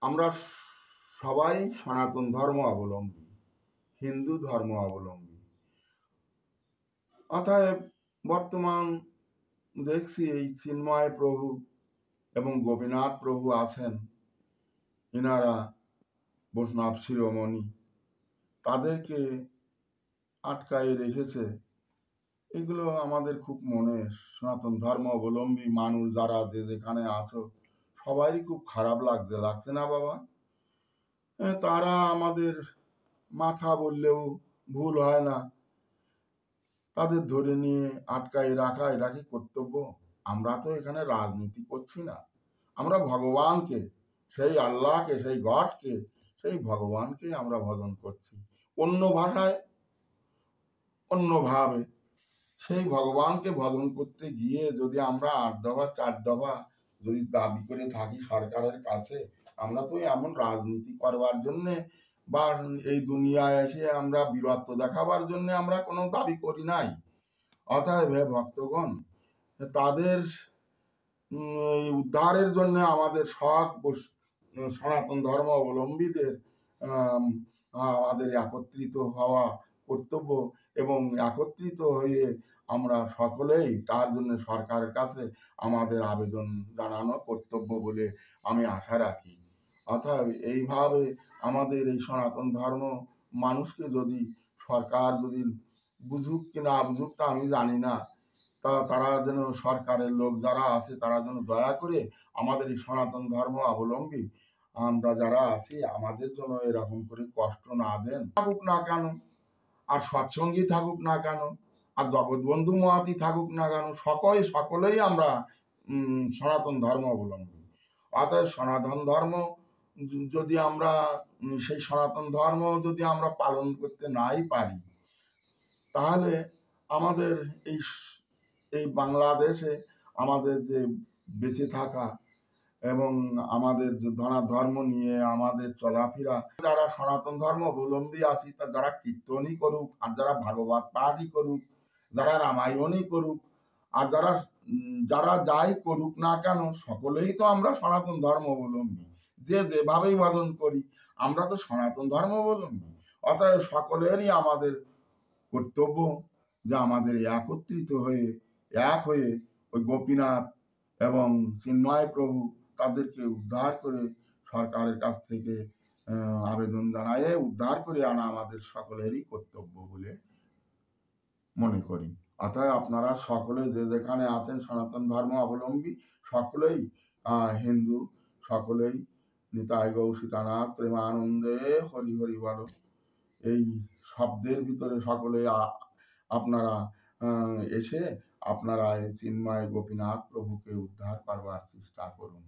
আমরা সবাই সনাতন ধর্ম অবলম্বী, হিন্দু ধর্ম অবলম্বী। অতএব বর্তমান দেখছি এই চিন্ময় প্রভু এবং গোপীনাথ প্রভু আছেন, এনারা বৈষ্ণব শিরোমণি, তাদেরকে আটকায় রেখেছে। এগুলো আমাদের খুব মনে, সনাতন ধর্ম অবলম্বী মানুষ যারা যে যেখানে আছো সবারই খুব খারাপ লাগছে না বাবা? তারা আমাদের মাথা বললেও ভুল হয় না, তাদের ধরে নিয়ে আটকায় রাখা এটা কি কর্তব্য? আমরা তো এখানে রাজনীতি করছি না, আমরা ভগবানকে, সেই আল্লাহকে, সেই গডকে, সেই ভগবানকে আমরা ভজন করছি অন্য ভাষায়, অন্যভাবে। সেই ভগবানকে ভজন করতে গিয়ে যদি আমরা ৮ দফা ৪ দফা যদি দাবি করে থাকি সরকারের কাছে, আমরা তো এমন রাজনীতি করবার জন্যে বা এই দুনিয়ায় এসে আমরা বীরত্ব দেখাবার জন্য আমরা কোনো দাবি করি নাই। অতএব হে ভক্তগণ, তাদের এই উদ্ধারের জন্য আমাদের সব সনাতন ধর্ম অবলম্বীদের আমাদের একত্রিত হওয়া কর্তব্য, এবং একত্রিত হয়ে আমরা সকলেই তার জন্য সরকারের কাছে আমাদের আবেদন জানানো কর্তব্য বলে আমি আশা রাখি। অর্থাৎ এইভাবে আমাদের এই সনাতন ধর্ম মানুষকে যদি সরকার যদি বুঝুক কি না বুঝুক তা আমি জানি না, তারা যেন, সরকারের লোক যারা আছে তারা যেন দয়া করে আমাদের এই সনাতন ধর্ম অবলম্বী আমরা যারা আছি আমাদের জন্য এরকম করে কষ্ট না দেন। থাকুক না কেন, আর সৎসঙ্গী থাকুক না কেন, আর জগৎবন্ধু মহাতি থাকুক না কেন, সকলেই আমরা সনাতন ধর্ম অবলম্বী। অতএব সনাতন ধর্ম যদি আমরা সেই সনাতন ধর্ম যদি আমরা পালন করতে নাই পারি, তাহলে আমাদের এই এই বাংলাদেশে আমাদের যে বেঁচে থাকা এবং আমাদের যে ধর্ম নিয়ে আমাদের চলাফেরা, যারা সনাতন ধর্ম অবলম্বী আছি তা যারা কীর্তনই করুক, আর যারা ভাগবত পাঠই করুক, যারা রামায়ণই করুক, আর যারা যারা যাই করুক না কেন, সকলেই তো আমরা সনাতন ধর্ম অবলম্বী। যে যেভাবেই ভজন করি আমরা তো সনাতন ধর্ম অবলম্বী। অতএব সকলেরই আমাদের কর্তব্য যে আমাদের একত্রিত হয়ে, এক হয়ে ওই গোপীনাথ এবং চিন্ময় প্রভু তাদেরকে উদ্ধার করে সরকারের কাছ থেকে আবেদন জানায় উদ্ধার করে আনা আমাদের সকলেরই কর্তব্য বলে মনে করি। অতএব আপনারা সকলে যে যেখানে আছেন সনাতন ধর্ম অবলম্বী সকলেই, হিন্দু সকলেই নিতাই গৌ সীতানাথ প্রেমানন্দে হরি হরি বলো, এই শব্দের ভিতরে সকলে আপনারা এসে আপনারা এই চিন্ময় গোপীনাথ প্রভুকে উদ্ধার করবার চেষ্টা করুন।